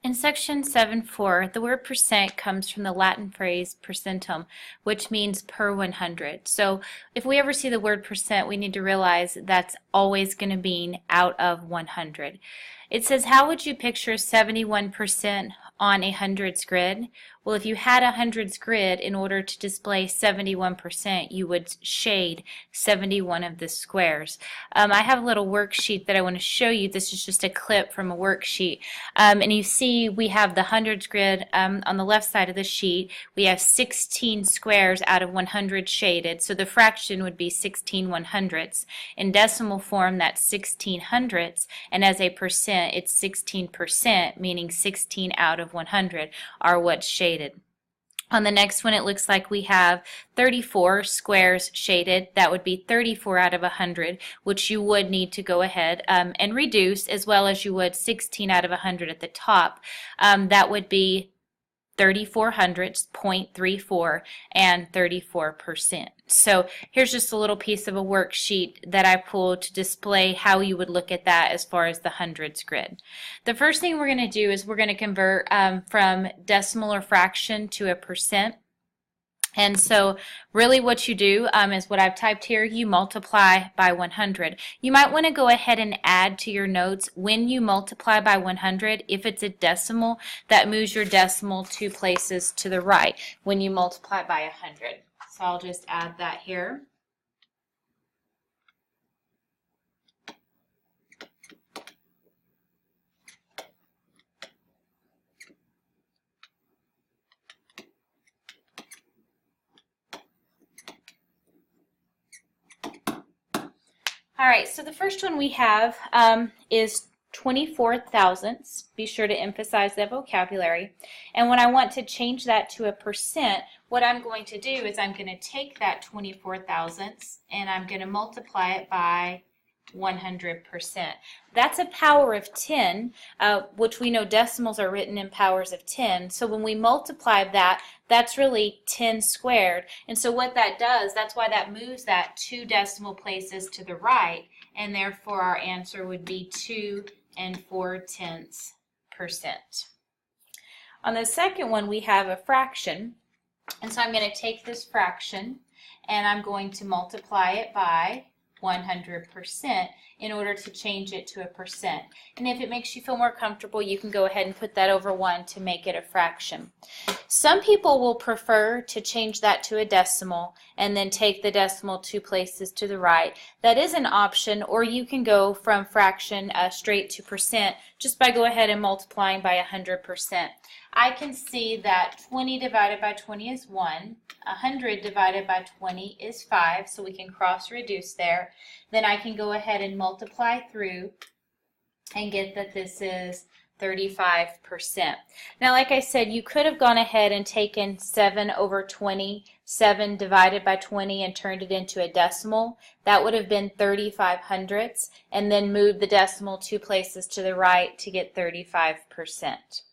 In section 7.4, the word percent comes from the Latin phrase percentum, which means per 100. So if we ever see the word percent, we need to realize that's always going to mean out of 100. It says, how would you picture 71% on a hundreds grid? Well, if you had a hundreds grid, in order to display 71%, you would shade 71 of the squares. I have a little worksheet that I want to show you. This is just a clip from a worksheet. And you see we have the hundreds grid on the left side of the sheet. We have 16 squares out of 100 shaded, so the fraction would be 16 100ths. In decimal form, that's 16 hundredths, and as a percent, it's 16%, meaning 16 out of 100 are what's shaded. On the next one, it looks like we have 34 squares shaded. That would be 34 out of 100, which you would need to go ahead and reduce, as well as you would 16 out of 100 at the top. That would be 34 hundredths, 0.34, and 34%. So here's just a little piece of a worksheet that I pulled to display how you would look at that as far as the hundreds grid. The first thing we're going to do is we're going to convert from decimal or fraction to a percent. And so really what you do is what I've typed here, you multiply by 100. You might want to go ahead and add to your notes when you multiply by 100, if it's a decimal, that moves your decimal 2 places to the right when you multiply by 100. So I'll just add that here. All right, so the first one we have is 24 thousandths. Be sure to emphasize that vocabulary. And when I want to change that to a percent, what I'm going to do is I'm going to take that 24 thousandths and I'm going to multiply it by 100%. That's a power of 10, which we know decimals are written in powers of 10. So when we multiply that, that's really 10 squared. And so what that does, that's why that moves that 2 decimal places to the right, and therefore our answer would be 2 4/10%. On the second one, we have a fraction. And so I'm going to take this fraction and I'm going to multiply it by 100% in order to change it to a percent. And if it makes you feel more comfortable, you can go ahead and put that over 1 to make it a fraction. Some people will prefer to change that to a decimal and then take the decimal 2 places to the right. That is an option, or you can go from fraction straight to percent just by go ahead and multiplying by 100%. I can see that 20 divided by 20 is 1, 100 divided by 20 is 5, so we can cross reduce there. Then I can go ahead and multiply through and get that this is 35%. Now, like I said, you could have gone ahead and taken 7 over 20, 7 divided by 20, and turned it into a decimal. That would have been 35 hundredths, and then moved the decimal 2 places to the right to get 35%.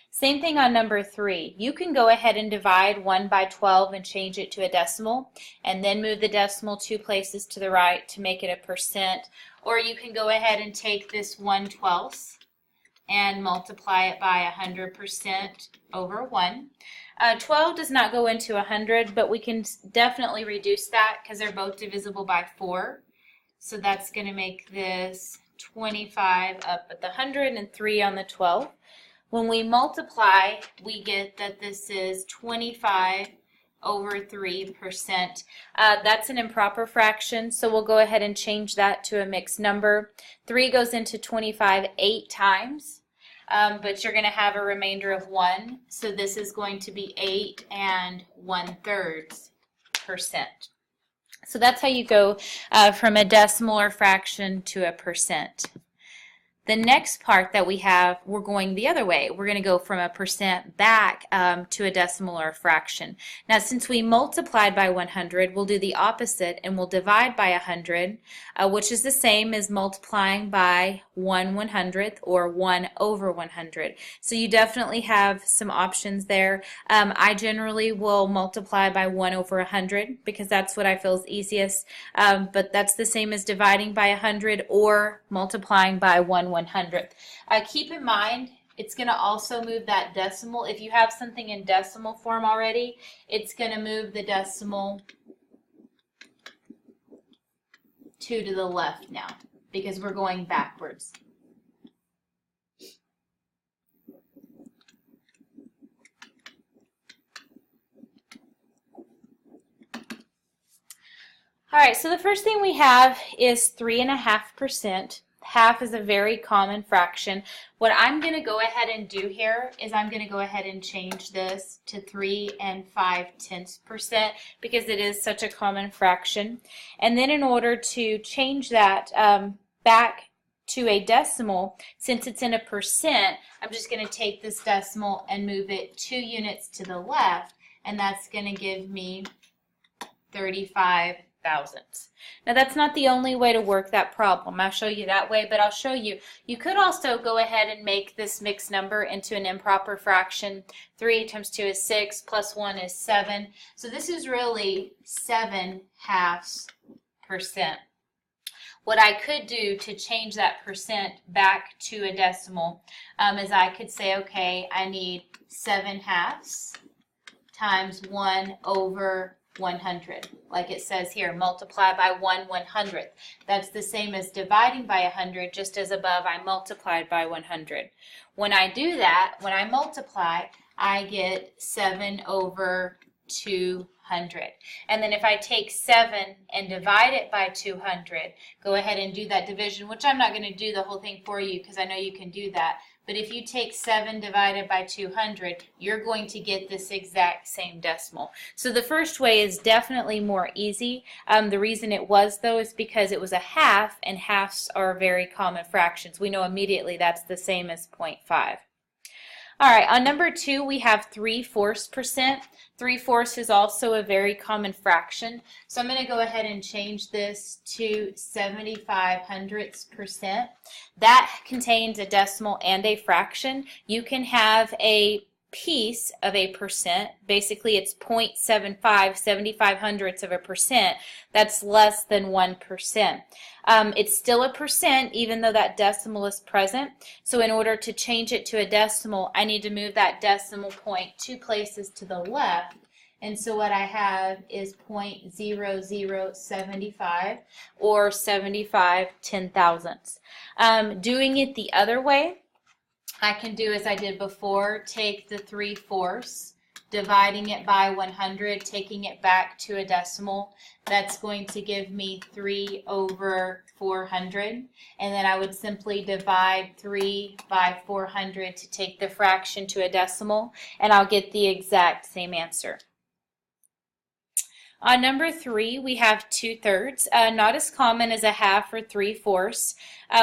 Same thing on number 3. You can go ahead and divide 1 by 12 and change it to a decimal, and then move the decimal 2 places to the right to make it a percent. Or you can go ahead and take this 1/12 and multiply it by 100% over 1. 12 does not go into 100, but we can definitely reduce that because they're both divisible by 4. So that's going to make this 25 up at the 100 and 3 on the 12. When we multiply, we get that this is 25 over 3%. That's an improper fraction, so we'll go ahead and change that to a mixed number. 3 goes into 25 8 times, but you're going to have a remainder of 1, so this is going to be 8 1/3%. So that's how you go from a decimal or fraction to a percent. The next part that we have, we're going the other way. We're going to go from a percent back to a decimal or a fraction. Now, since we multiplied by 100, we'll do the opposite and we'll divide by 100, which is the same as multiplying by 1/100th or 1 over 100. So you definitely have some options there. I generally will multiply by 1 over 100 because that's what I feel is easiest, but that's the same as dividing by 100 or multiplying by 1/100th. Keep in mind it's going to also move that decimal. If you have something in decimal form already, it's going to move the decimal 2 to the left now because we're going backwards. All right, so the first thing we have is 3.5%. Half is a very common fraction. What I'm going to go ahead and do here is I'm going to go ahead and change this to 3 5/10% because it is such a common fraction. And then in order to change that back to a decimal, since it's in a percent, I'm just going to take this decimal and move it 2 units to the left, and that's going to give me 35 thousandths. Now that's not the only way to work that problem. I'll show you that way, but I'll show you. You could also go ahead and make this mixed number into an improper fraction. 3 times 2 is 6, plus 1 is 7. So this is really 7/2%. What I could do to change that percent back to a decimal is I could say, okay, I need 7/2 times 1 over 100, like it says here, multiply by 1/100th. That's the same as dividing by 100, just as above I multiplied by 100. When I do that, when I multiply, I get 7/200. And then if I take 7 and divide it by 200, go ahead and do that division, which I'm not going to do the whole thing for you because I know you can do that. But if you take 7 divided by 200, you're going to get this exact same decimal. So the first way is definitely more easy. The reason it was, though, is because it was a half, and halves are very common fractions. We know immediately that's the same as 0.5. All right, on number 2, we have 3/4%. 3/4 is also a very common fraction. So I'm going to go ahead and change this to 75/100%. That contains a decimal and a fraction. You can have a piece of a percent. Basically, it's 0.75, 75/100%. That's less than 1%. It's still a percent even though that decimal is present. So in order to change it to a decimal, I need to move that decimal point 2 places to the left. And so what I have is 0.0075 or 75/10,000ths. Doing it the other way, I can do as I did before, take the 3/4, dividing it by 100, taking it back to a decimal. That's going to give me 3/400. And then I would simply divide 3 by 400 to take the fraction to a decimal, and I'll get the exact same answer. On number 3, we have 2/3, not as common as a half or 3/4.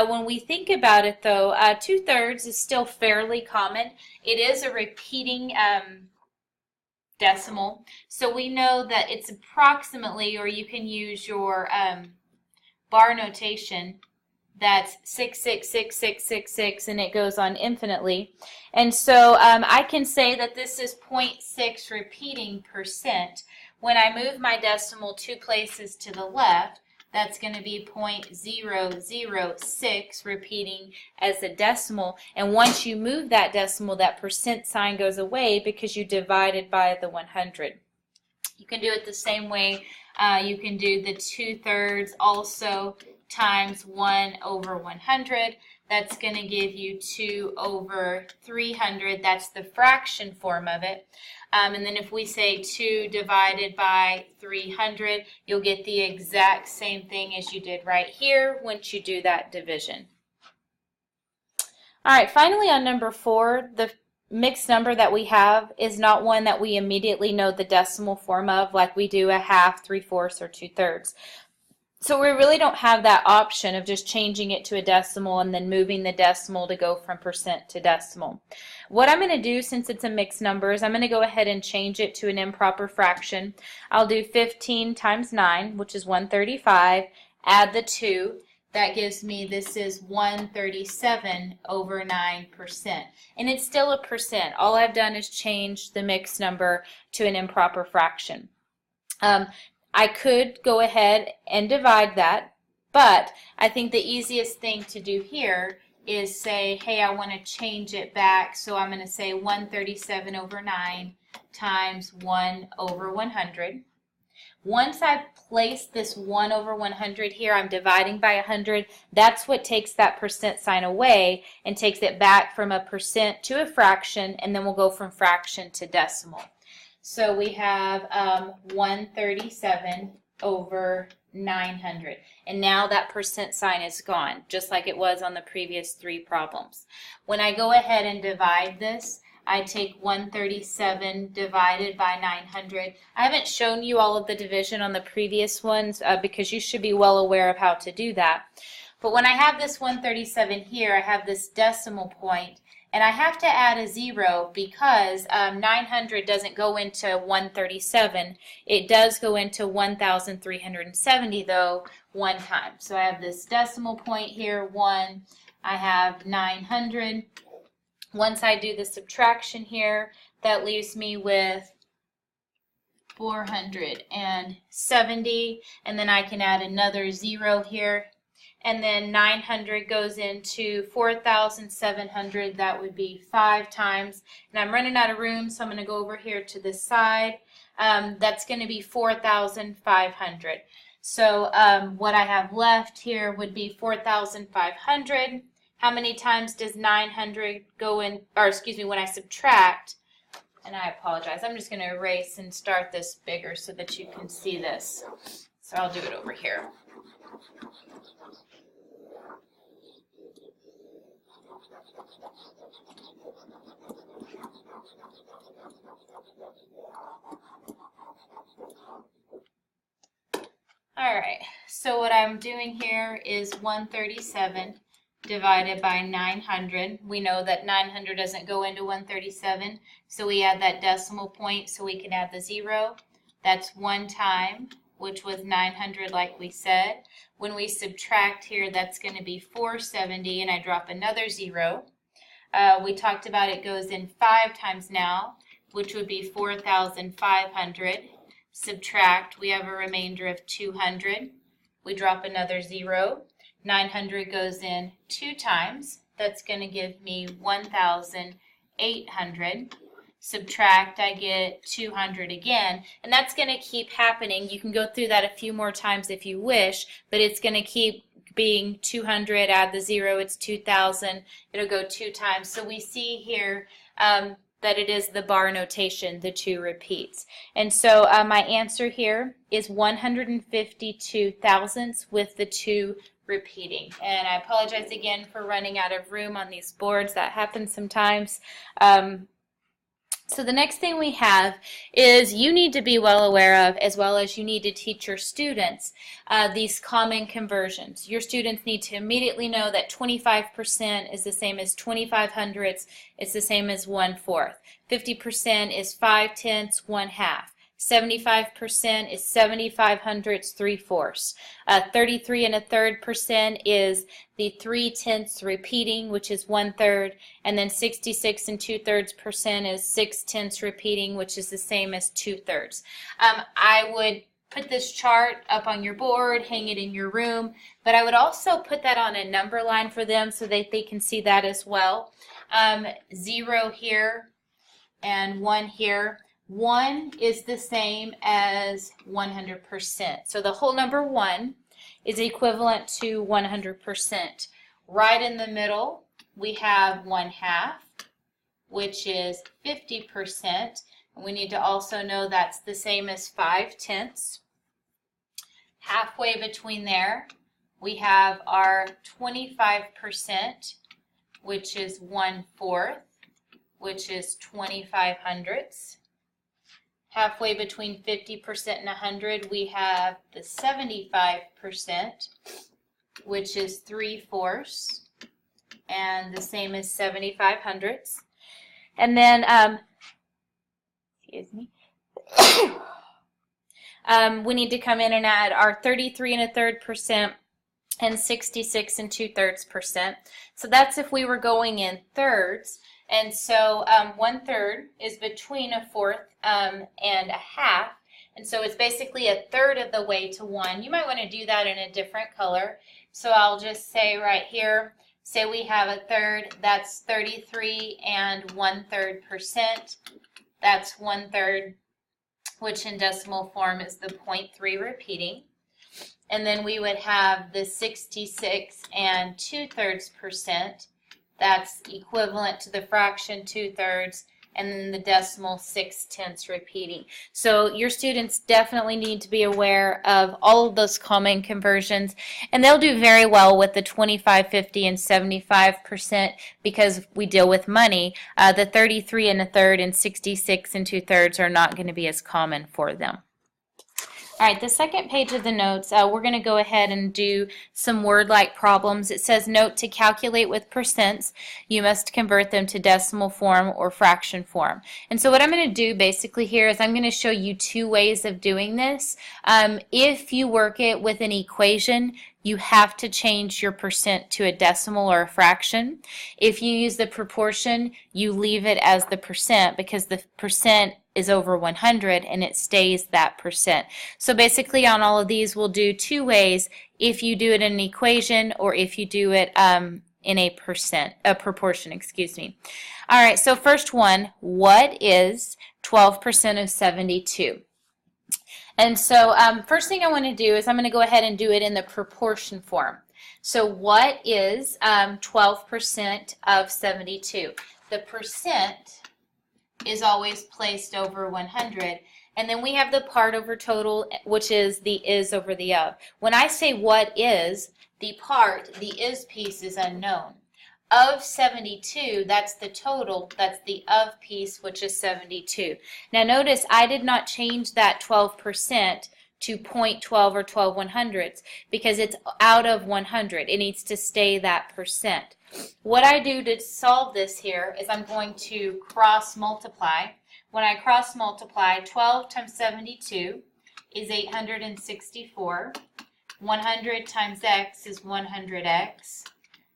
When we think about it, though, 2/3 is still fairly common. It is a repeating decimal, so we know that it's approximately, or you can use your bar notation, that's 6666666, and it goes on infinitely. And so I can say that this is 0.6 repeating percent. When I move my decimal 2 places to the left, that's going to be 0.006 repeating as a decimal. And once you move that decimal, that percent sign goes away because you divided by the 100. You can do it the same way. You can do the 2/3 also times 1/100. That's going to give you 2/300. That's the fraction form of it. And then if we say 2 divided by 300, you'll get the exact same thing as you did right here once you do that division. All right, finally on number 4, the mixed number that we have is not one that we immediately know the decimal form of like we do a half, 3/4, or 2/3. So we really don't have that option of just changing it to a decimal and then moving the decimal to go from percent to decimal. What I'm going to do, since it's a mixed number, is I'm going to go ahead and change it to an improper fraction. I'll do 15 times 9, which is 135, add the 2. That gives me, this is 137/9%. And it's still a percent. All I've done is change the mixed number to an improper fraction. I could go ahead and divide that, but I think the easiest thing to do here is say, hey, I want to change it back. So I'm going to say 137 over 9 times 1 over 100. Once I place this 1 over 100 here, I'm dividing by 100. That's what takes that percent sign away and takes it back from a percent to a fraction, and then we'll go from fraction to decimal. So we have 137 over 900. And now that percent sign is gone, just like it was on the previous 3 problems. When I go ahead and divide this, I take 137 divided by 900. I haven't shown you all of the division on the previous ones because you should be well aware of how to do that. But when I have this 137 here, I have this decimal point, and I have to add a 0 because 900 doesn't go into 137. It does go into 1,370 though one time. So I have this decimal point here, 1. I have 900. Once I do the subtraction here, that leaves me with 470, and then I can add another 0 here, and then 900 goes into 4,700. That would be 5 times, and I'm running out of room, so I'm going to go over here to this side. That's going to be 4,500. So what I have left here would be 4,500. How many times does 900 go in, or excuse me, when I subtract, and I apologize, I'm just going to erase and start this bigger so that you can see this. So I'll do it over here. All right, so what I'm doing here is 137 divided by 900. We know that 900 doesn't go into 137, so we add that decimal point so we can add the 0. That's 1 time, which was 900 like we said. When we subtract here, that's going to be 470, and I drop another 0. We talked about it goes in 5 times now, which would be 4,500. Subtract, we have a remainder of 200. We drop another 0. 900 goes in 2 times. That's going to give me 1,800. Subtract, I get 200 again, and that's going to keep happening. You can go through that a few more times if you wish, but it's going to keep being 200, add the 0, it's 2,000. It'll go 2 times. So we see here that it is the bar notation, the 2 repeats. And so my answer here is 152 thousandths with the 2 repeating. And I apologize again for running out of room on these boards. That happens sometimes. So the next thing we have is you need to be well aware of, as well as you need to teach your students, these common conversions. Your students need to immediately know that 25% is the same as 2500ths. It's the same as 1/4. 50% is 5/10, 1/2. 75% is 7500ths, 3/4. 33 1/3% is the 3/10 repeating, which is 1/3, and then 66 2/3% is 6/10 repeating, which is the same as 2/3. I would put this chart up on your board, hang it in your room, but I would also put that on a number line for them so that they can see that as well. 0 here and 1 here. 1 is the same as 100%. So the whole number 1 is equivalent to 100%. Right in the middle, we have 1/2, which is 50%. And we need to also know that's the same as 5/10. Halfway between there, we have our 25%, which is 1/4, which is 2500ths. Halfway between 50% and 100, we have the 75%, which is 3/4, and the same as 7500ths. And then, excuse me, we need to come in and add our 33 1/3% and 66 2/3%. So that's if we were going in thirds. And so 1/3 is between 1/4 and 1/2. And so it's basically 1/3 of the way to 1. You might want to do that in a different color. So I'll just say right here, say we have a third, that's 33 and 1/3%. That's 1/3, which in decimal form is the 0.3 repeating. And then we would have the 66 and 2/3%. That's equivalent to the fraction 2/3, and then the decimal 6/10 repeating. So your students definitely need to be aware of all of those common conversions, and they'll do very well with the 25, 50, and 75% because we deal with money. The 33 and 1/3 and 66 and 2/3 are not going to be as common for them. All right, the second page of the notes, we're going to go ahead and do some word-like problems. It says, note to calculate with percents, you must convert them to decimal form or fraction form. And so what I'm going to do basically here is I'm going to show you two ways of doing this. If you work it with an equation, you have to change your percent to a decimal or a fraction. If you use the proportion, you leave it as the percent because the percent is over 100 and it stays that percent. So basically on all of these we'll do two ways, if you do it in an equation or if you do it in a proportion, excuse me. All right, so first one, what is 12% of 72? And so first thing I want to do is I'm going to go ahead and do it in the proportion form. So what is 12% of 72? The percent is always placed over 100. And then we have the part over total, which is the is over the of. When I say what is, the part, the is piece is unknown. Of 72, that's the total, that's the of piece, which is 72. Now notice I did not change that 12% to 0.12 or 12/100ths because it's out of 100. It needs to stay that percent. What I do to solve this here is I'm going to cross multiply. When I cross multiply, 12 times 72 is 864. 100 times x is 100x.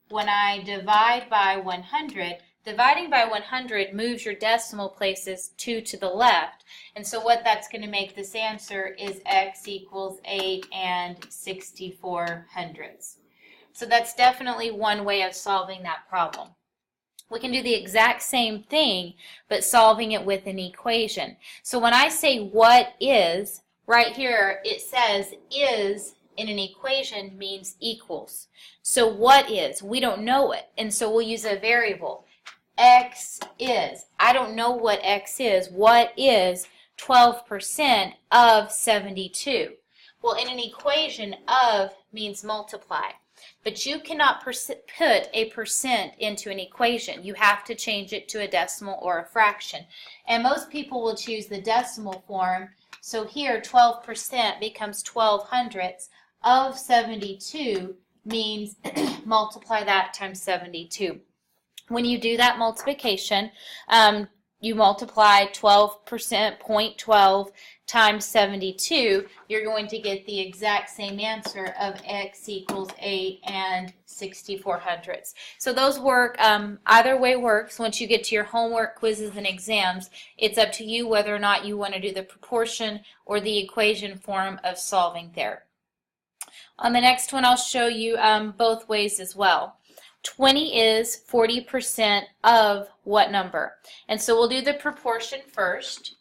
When I divide by 100, dividing by 100 moves your decimal places 2 to the left. And so what that's going to make this answer is x equals 8 and 64/100ths. So that's definitely one way of solving that problem. We can do the exact same thing, but solving it with an equation. So when I say what is, right here it says is in an equation means equals. So what is? We don't know it, and so we'll use a variable. X is. I don't know what x is. What is 12% of 72? Well, in an equation, of means multiply. But you cannot put a percent into an equation. You have to change it to a decimal or a fraction. And most people will choose the decimal form. So here 12% becomes 12/100ths of 72 means multiply that times 72. When you do that multiplication, you multiply 12%, 0.12 times 72, you're going to get the exact same answer of x equals 8 and 64/100ths. So those work, either way works. Once you get to your homework, quizzes, and exams, it's up to you whether or not you want to do the proportion or the equation form of solving there. On the next one, I'll show you both ways as well. 20 is 40% of what number? And so we'll do the proportion first.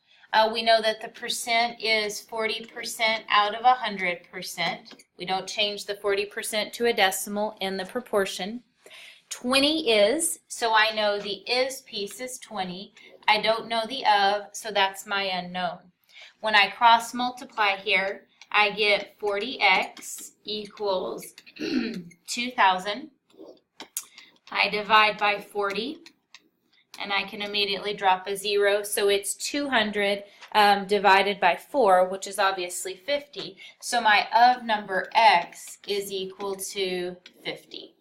We know that the percent is 40% out of 100%. We don't change the 40% to a decimal in the proportion. 20 is, so I know the is piece is 20. I don't know the of, so that's my unknown. When I cross multiply here, I get 40x equals 2,000. I divide by 40, and I can immediately drop a 0, so it's 200 divided by 4, which is obviously 50. So my of number x is equal to 50.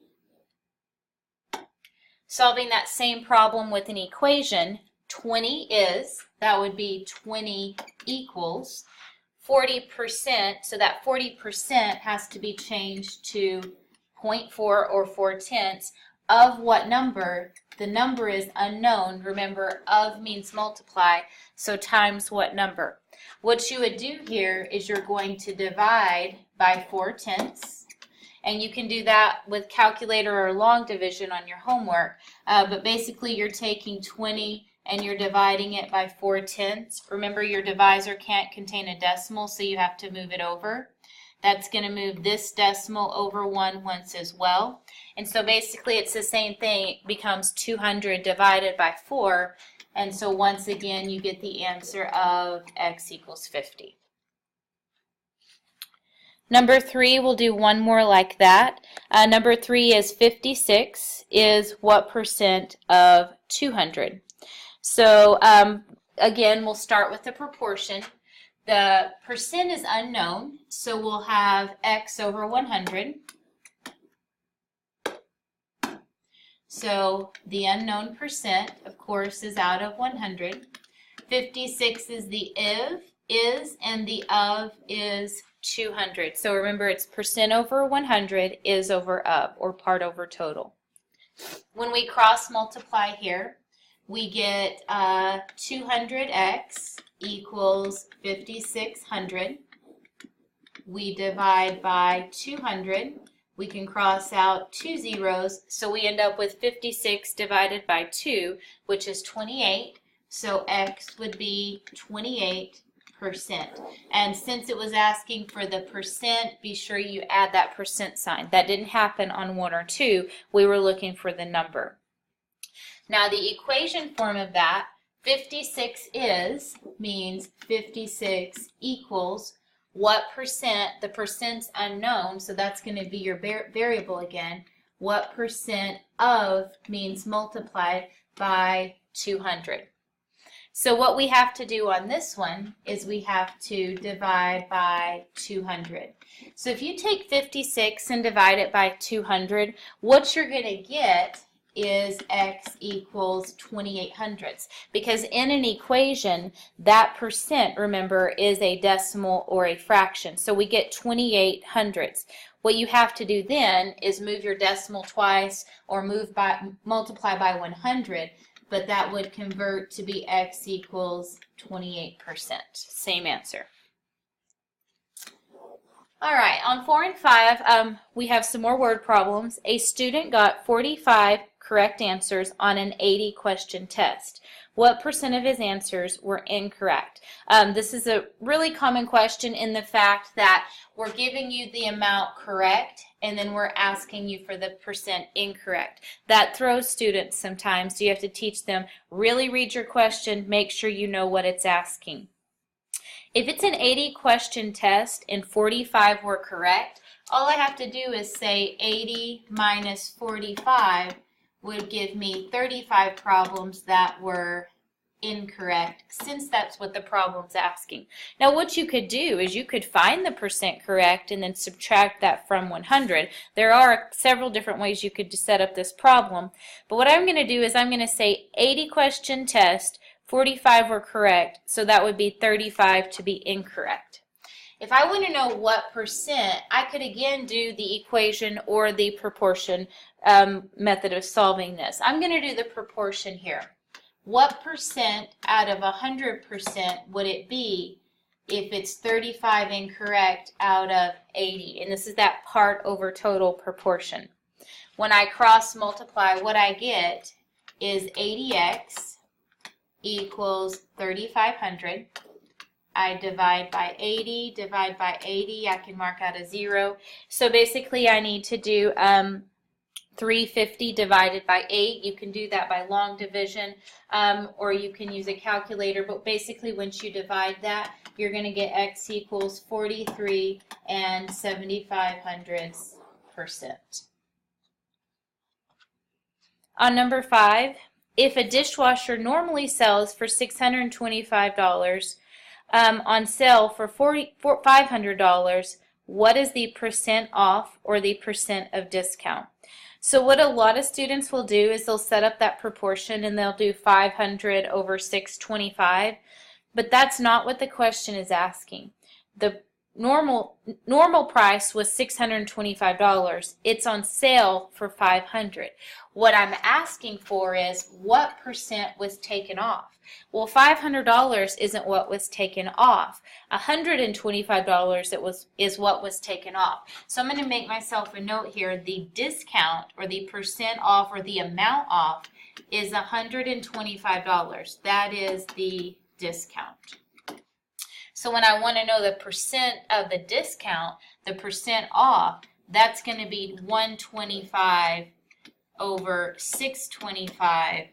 Solving that same problem with an equation, 20 is, that would be 20 equals 40%, so that 40% has to be changed to 0.4 or 4/10 of what number? The number is unknown. Remember, of means multiply, so times what number? What you would do here is you're going to divide by 4/10, And you can do that with calculator or long division on your homework. But basically you're taking 20 and you're dividing it by 4/10. Remember, your divisor can't contain a decimal, so you have to move it over. That's going to move this decimal over one once as well. And so basically it's the same thing. It becomes 200 divided by 4. And so once again you get the answer of x equals 50. Number 3, we'll do one more like that. Number 3 is 56 is what percent of 200? So again, we'll start with the proportion. The percent is unknown, so we'll have x over 100. So the unknown percent, of course, is out of 100. 56 is the is, and the of is 200. So remember, it's percent over 100 is over of, or part over total. When we cross multiply here, we get 200x equals 5600. We divide by 200. We can cross out 2 zeros, so we end up with 56 divided by 2, which is 28. So x would be 28%. And since it was asking for the percent, be sure you add that percent sign. That didn't happen on 1 or 2. We were looking for the number. Now the equation form of that, 56 means 56 equals what percent, the percent's unknown, so that's going to be your variable again. What percent of means multiplied by 200. So what we have to do on this one is we have to divide by 200. So if you take 56 and divide it by 200, what you're going to get is x equals 28 hundredths, because in an equation that percent, remember, is a decimal or a fraction, so we get 28 hundredths. What you have to do then is move your decimal twice or multiply by 100, but that would convert to be x equals 28%. Same answer. All right, on 4 and 5, we have some more word problems. A student got 45 correct answers on an 80-question test. What percent of his answers were incorrect? This is a really common question in the fact that we're giving you the amount correct and then we're asking you for the percent incorrect. That throws students sometimes, so you have to teach them, really read your question, make sure you know what it's asking. If it's an 80-question test and 45 were correct, all I have to do is say 80 minus 45 would give me 35 problems that were incorrect, since that's what the problem's asking. Now what you could do is you could find the percent correct and then subtract that from 100. There are several different ways you could set up this problem, but what I'm going to do is I'm going to say 80-question test, 45 were correct, so that would be 35 to be incorrect. If I want to know what percent, I could again do the equation or the proportion method of solving this. I'm going to do the proportion here. What percent out of 100% would it be if it's 35 incorrect out of 80? And this is that part over total proportion. When I cross multiply, what I get is 80x equals 3500. I divide by 80, divide by 80, I can mark out a 0. So basically I need to do 350 divided by 8. You can do that by long division, or you can use a calculator, but basically once you divide that, you're going to get x equals 43 and 75/100%. On number 5, if a dishwasher normally sells for $625, on sale for $500, what is the percent off or the percent of discount? So what a lot of students will do is they'll set up that proportion and they'll do 500 over 625, but that's not what the question is asking. The normal price was $625. It's on sale for $500. What I'm asking for is what percent was taken off. Well, $500 isn't what was taken off. $125 is what was taken off. So I'm going to make myself a note here. The discount, or the percent off, or the amount off, is $125. That is the discount. So when I want to know the percent of the discount, the percent off, that's going to be 125 over 625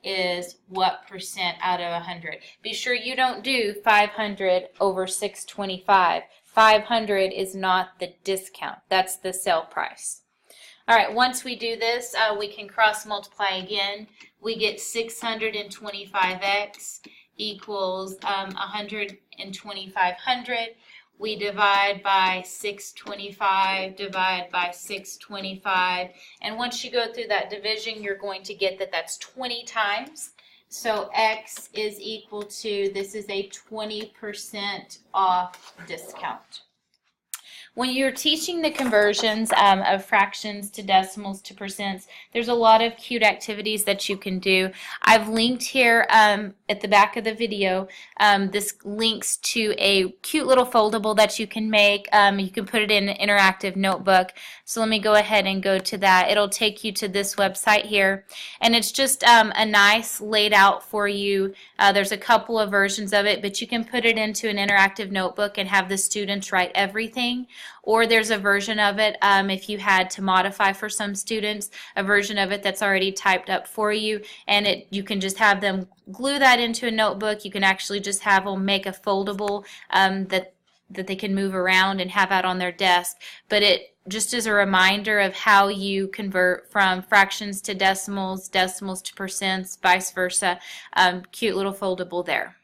is what percent out of 100. Be sure you don't do 500 over 625. 500 is not the discount. That's the sale price. All right, once we do this, we can cross multiply again. We get 625x equals 12500. We divide by 625, divide by 625, and once you go through that division, you're going to get that that's 20 times. So x is equal to, this is a 20% off discount. When you're teaching the conversions of fractions to decimals to percents, there's a lot of cute activities that you can do. I've linked here at the back of the video, this links to a cute little foldable that you can make. You can put it in an interactive notebook. So let me go ahead and go to that. It'll take you to this website here. And it's just a nice laid out for you. There's a couple of versions of it, but you can put it into an interactive notebook and have the students write everything. Or there's a version of it, if you had to modify for some students, a version of it that's already typed up for you, and you can just have them glue that into a notebook. You can actually just have them make a foldable that they can move around and have out on their desk. But it just is a reminder of how you convert from fractions to decimals, decimals to percents, vice versa. Cute little foldable there.